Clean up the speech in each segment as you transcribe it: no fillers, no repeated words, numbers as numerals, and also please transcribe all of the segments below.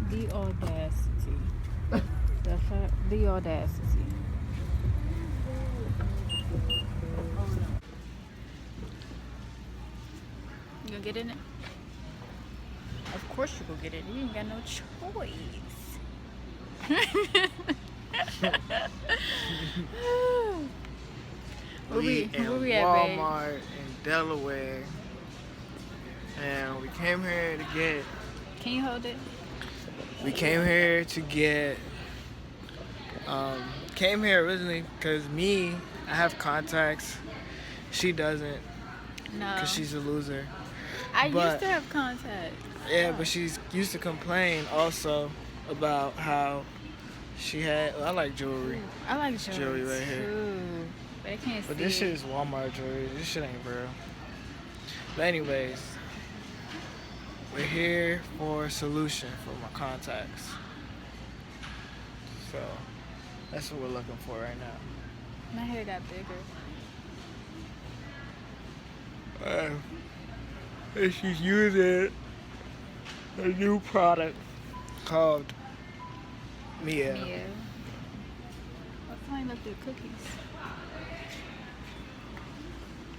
The audacity. The audacity. You gonna get in it? Of course you gonna get it. You ain't got no choice. we in at, Walmart in Delaware, and we came here to get. Can you hold it? We came here to get. Came here originally because I have contacts. She doesn't. No. Because she's a loser. I used to have contacts. Yeah, but she's used to complain also about how she had. I like jewelry. I like jewelry right here. But I can't see. But this shit is Walmart jewelry. This shit ain't real. But anyways, we're here for a solution for my contacts. So that's what we're looking for right now. My hair got bigger. And she's using a new product called Mia. Let's find up the cookies.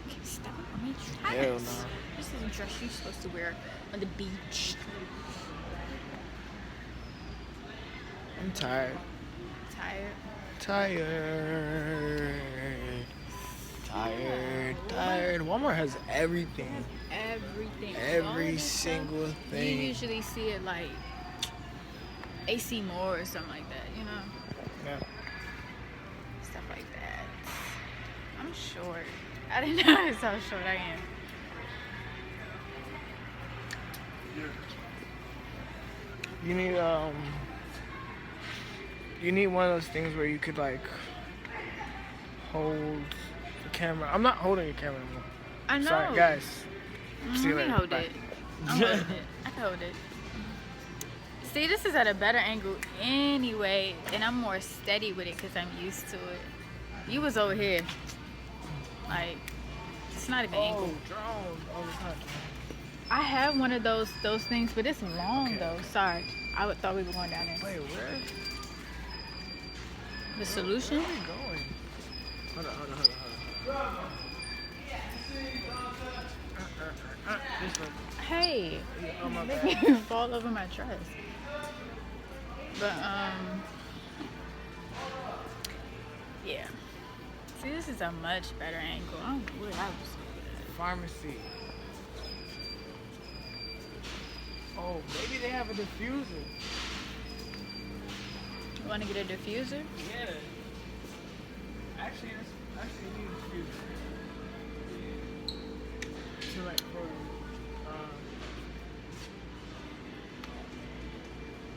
Okay, stop. Let me try Hell this. no. This is a dress you're supposed to wear on the beach. I'm tired. Tired. Walmart has everything. Every single thing. You usually see it like AC Moore or something like that, you know? Yeah. Stuff like that. I'm short. I didn't notice how short I am. You need one of those things where you could like hold the camera. I'm not holding the camera anymore. I know. Sorry, guys. See you Let me later. hold Bye. it. I'll hold it. I can hold it. See, this is at a better angle anyway, and I'm more steady with it because I'm used to it. You was over here. Like, it's not even angled. Drone all the time. I have one of those things, but it's long though. Sorry. I thought we were going down there. Wait, where? The solution? Where are we going? Hold on. This one. Hey, Oh, my make bad. me fall over my dress. But yeah. See, this is a much better angle. I don't know what I was doing. Pharmacy. Oh, maybe they have a diffuser. You want to get a diffuser? Yeah. Actually, you need a diffuser. So like for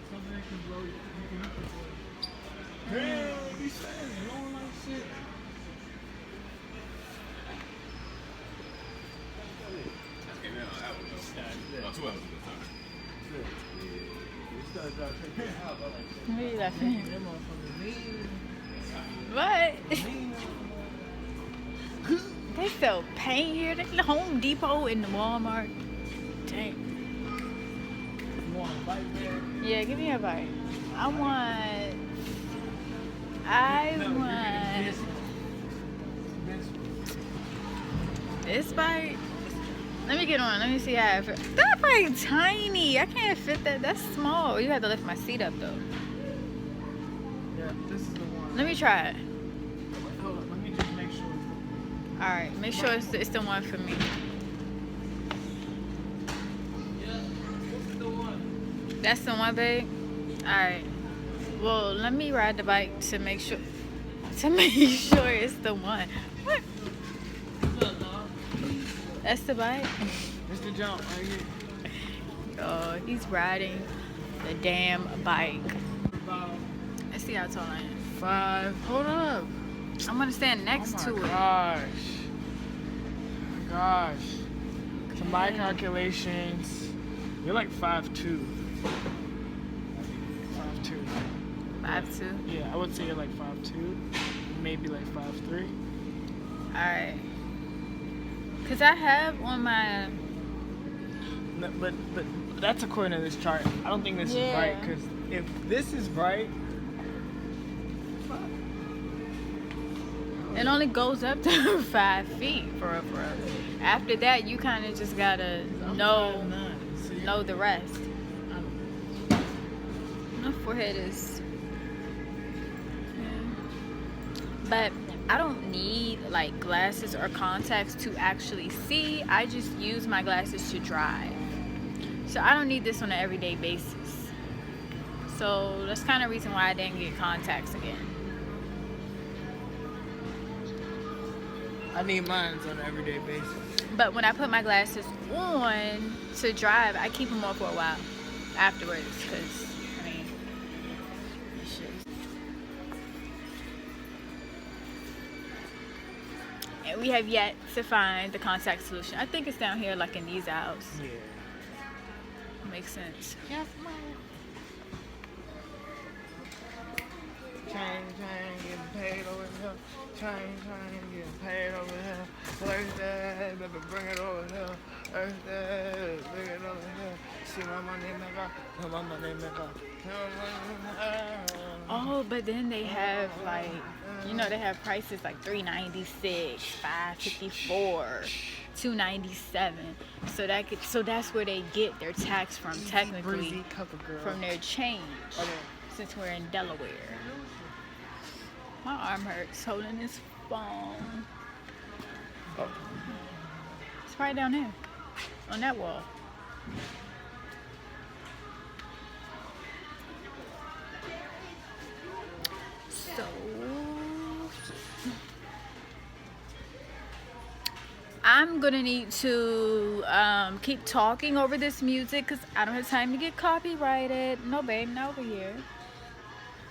something that can blow you can hit the blow. Damn, what he said, blowing like shit. What are you laughing at? What? They sell paint here. They the Home Depot and the Walmart. Dang. You want a bite there? Yeah, give me a bite. I want. This bite. Let me get on. Let me see how it feels. That bite tiny. I can't fit that. That's small. You have to lift my seat up though. Yeah, this is the one. Let me try it. Hold on, let me just make sure. All right, make sure it's the one for me. Yeah, this is the one. That's the one, babe. All right. Well, let me ride the bike to make sure. To make sure it's the one. What? That's the bike. It's the jump right here. Oh, he's riding the damn bike. Let's see how tall I am. 5. Hold up. I'm gonna stand next to it. Gosh. To my calculations, you're like 5'2". 5'2". 5'2". Yeah, I would say you're like 5'2", maybe like 5'3". All right. Cause I have on my. No, but That's according to this chart. I don't think this is right, because if this is right, it only goes up to 5 feet for real, for real. After that, you kind of just gotta know the rest. My forehead is, but I don't need like glasses or contacts to actually see. I just use my glasses to drive, so I don't need this on an everyday basis. So that's kind of the reason why I didn't get contacts again. I need mine on an everyday basis. But when I put my glasses on to drive, I keep them on for a while afterwards, because I mean, shit. And we have yet to find the contact solution. I think it's down here, like in these aisles. Yeah. Makes sense. Yes, ma'am. Chain, getting paid over here. Chain, getting paid over here. Thursday, baby, bring it over here. Thursday, bring it over here. See my money maker. See my money maker. Oh, but then they have like, you know, they have prices like $3.96, $5.54, $2.97. So that's where they get their tax from, technically, from their change. Since we're in Delaware. My arm hurts holding this phone. Oh. It's right down there, on that wall. So I'm gonna need to keep talking over this music because I don't have time to get copyrighted. No, babe, not over here.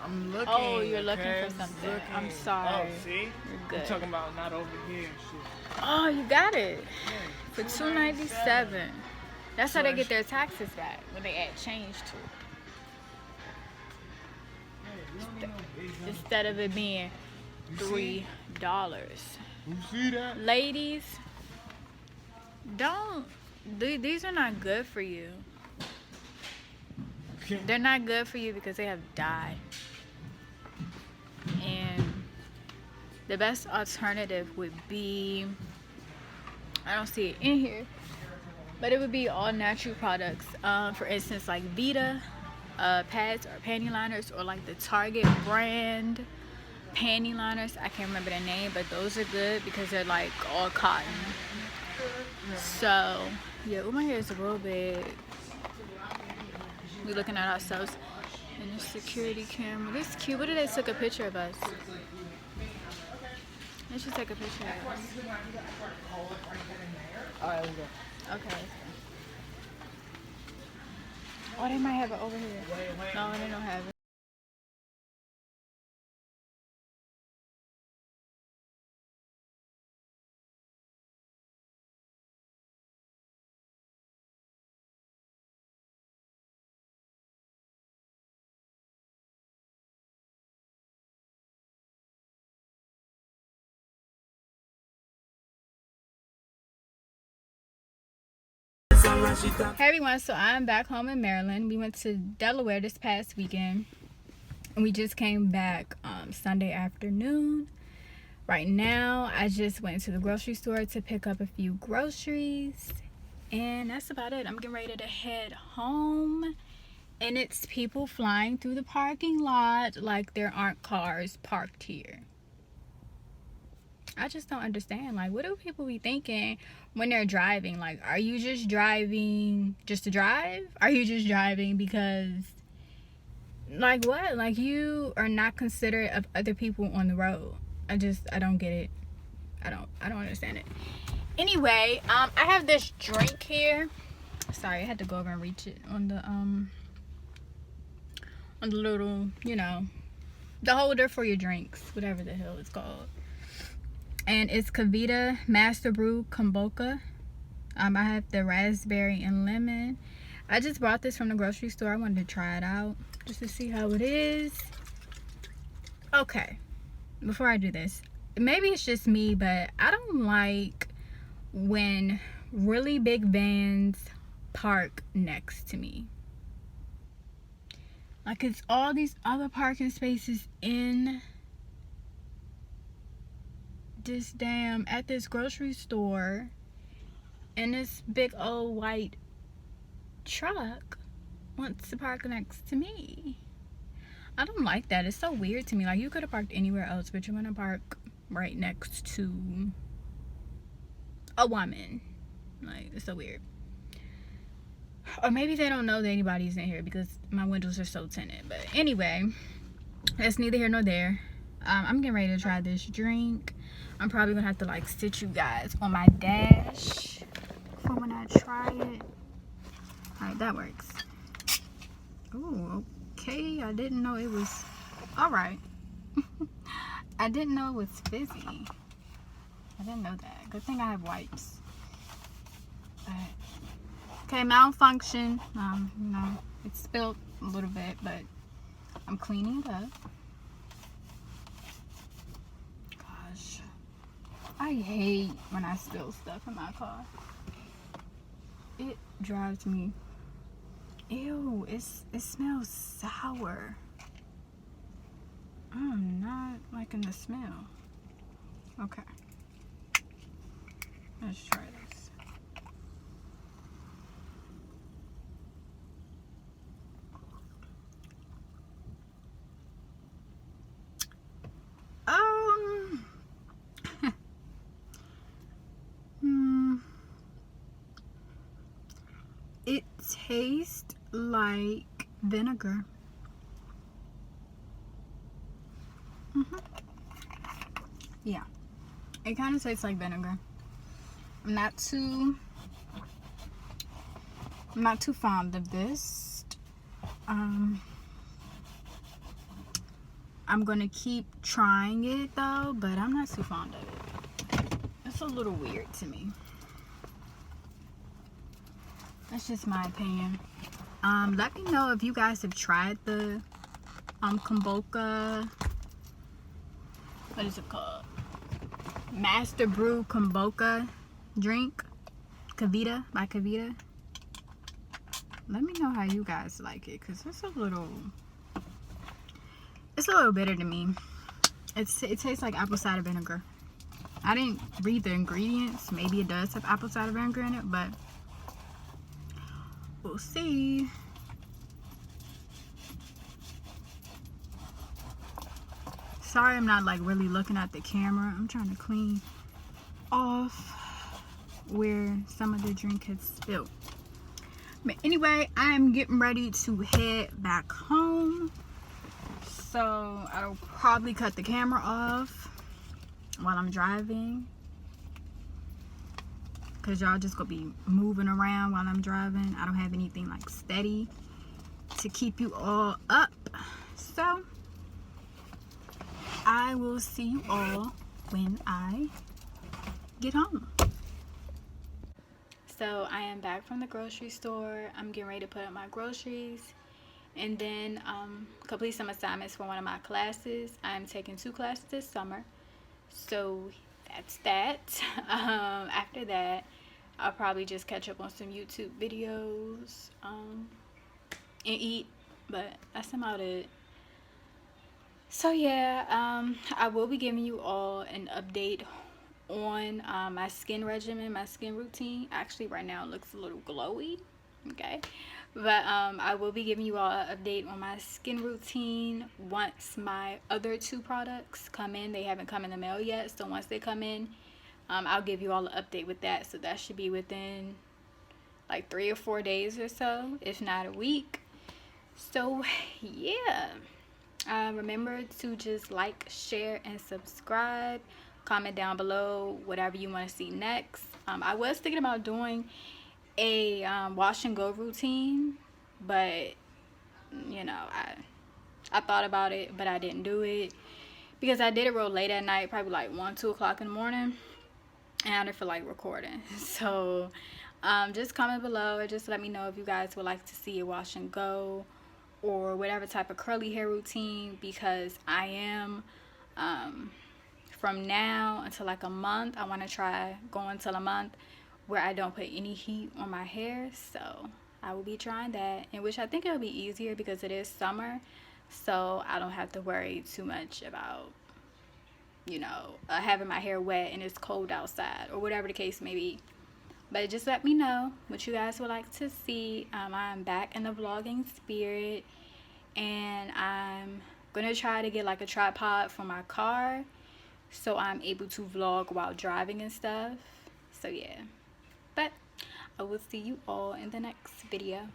I'm looking. Oh, you're looking for something. I'm sorry. Oh, see? You're good. I'm talking about not over here. Shit. Oh, you got it. Yeah, For $2.97. That's how they get their taxes back, when they add change to it. Instead of it being $3. You see that? Ladies, these are not good for you. They're not good for you because they have dye. And the best alternative would be, I don't see it in here, but it would be all natural products. For instance, like Vita pads or panty liners, or like the Target brand panty liners. I can't remember the name, but those are good because they're like all cotton. So yeah, my hair is real big. We looking at ourselves in the security camera. This is cute. What did they took a picture of us? They should take a picture of us. Alright, let's go. Okay. Oh, they might have it over here. No, they don't have it. Hey everyone, so I'm back home in Maryland. We went to Delaware this past weekend, and we just came back Sunday afternoon. Right now, I just went to the grocery store to pick up a few groceries, and that's about it. I'm getting ready to head home, and it's people flying through the parking lot like there aren't cars parked here. I just don't understand. Like, what do people be thinking when they're driving? Like, are you just driving just to drive? Are you just driving because, like, what? Like, you are not considerate of other people on the road. I don't get it. I don't understand it. Anyway, I have this drink here. Sorry, I had to go over and reach it on the little, you know, the holder for your drinks, whatever the hell it's called. And it's Kavita Master Brew Kombucha. I have the raspberry and lemon. I just bought this from the grocery store. I wanted to try it out just to see how it is. Okay, before I do this, maybe it's just me, but I don't like when really big vans park next to me. Like, it's all these other parking spaces in this at this grocery store, and this big old white truck wants to park next to me. I don't like that. It's so weird to me. Like, you could have parked anywhere else, but you're gonna park right next to a woman. Like, it's so weird. Or maybe they don't know that anybody's in here because my windows are so tinted. But anyway, that's neither here nor there. I'm getting ready to try this drink. I'm probably gonna have to like sit you guys on my dash for when I try it. Alright, that works. Oh, okay. I didn't know it was alright. I didn't know it was fizzy. I didn't know that. Good thing I have wipes. Okay, malfunction. You know, it spilled a little bit, but I'm cleaning it up. Gosh, I hate when I spill stuff in my car. It drives me. Ew, it smells sour. I'm not liking the smell. Okay, let's try this. It tastes like vinegar. Yeah, it kind of tastes like vinegar. I'm not too fond of this. I'm gonna keep trying it though, but I'm not too fond of it. It's a little weird to me. That's just my opinion. Let me know if you guys have tried the kombucha. What is it called? Master Brew Kombucha drink. Kavita by Kavita. Let me know how you guys like it, because it's a little bitter to me. It tastes like apple cider vinegar. I didn't read the ingredients. Maybe it does have apple cider vinegar in it, but we'll see. Sorry I'm not like really looking at the camera. I'm trying to clean off where some of the drink had spilled. But anyway, I'm getting ready to head back home. So I'll probably cut the camera off while I'm driving, because y'all just gonna be moving around while I'm driving. I don't have anything like steady to keep you all up. So I will see you all when I get home. So I am back from the grocery store. I'm getting ready to put up my groceries and then complete some assignments for one of my classes. I'm taking 2 classes this summer. So that's that. After that, I'll probably just catch up on some YouTube videos and eat, but that's about it. So yeah, I will be giving you all an update on my skin regimen, my skin routine. Actually, right now it looks a little glowy, okay? But I will be giving you all an update on my skin routine once my other 2 products come in. They haven't come in the mail yet, so once they come in, I'll give you all an update with that. So that should be within like 3 or 4 days or so, if not a week. So yeah, remember to just like, share, and subscribe. Comment down below whatever you want to see next. I was thinking about doing a wash and go routine, but you know, I thought about it, but I didn't do it because I did it real late at night, probably like 1-2 o'clock in the morning, and I didn't feel like recording. So just comment below or just let me know if you guys would like to see a wash and go or whatever type of curly hair routine, because I am from now until like a month, I want to try going till a month where I don't put any heat on my hair. So I will be trying that, in which I think it'll be easier because it is summer, so I don't have to worry too much about, you know, having my hair wet and it's cold outside or whatever the case may be. But just let me know what you guys would like to see. I'm back in the vlogging spirit, and I'm gonna try to get like a tripod for my car so I'm able to vlog while driving and stuff. So yeah, but I will see you all in the next video.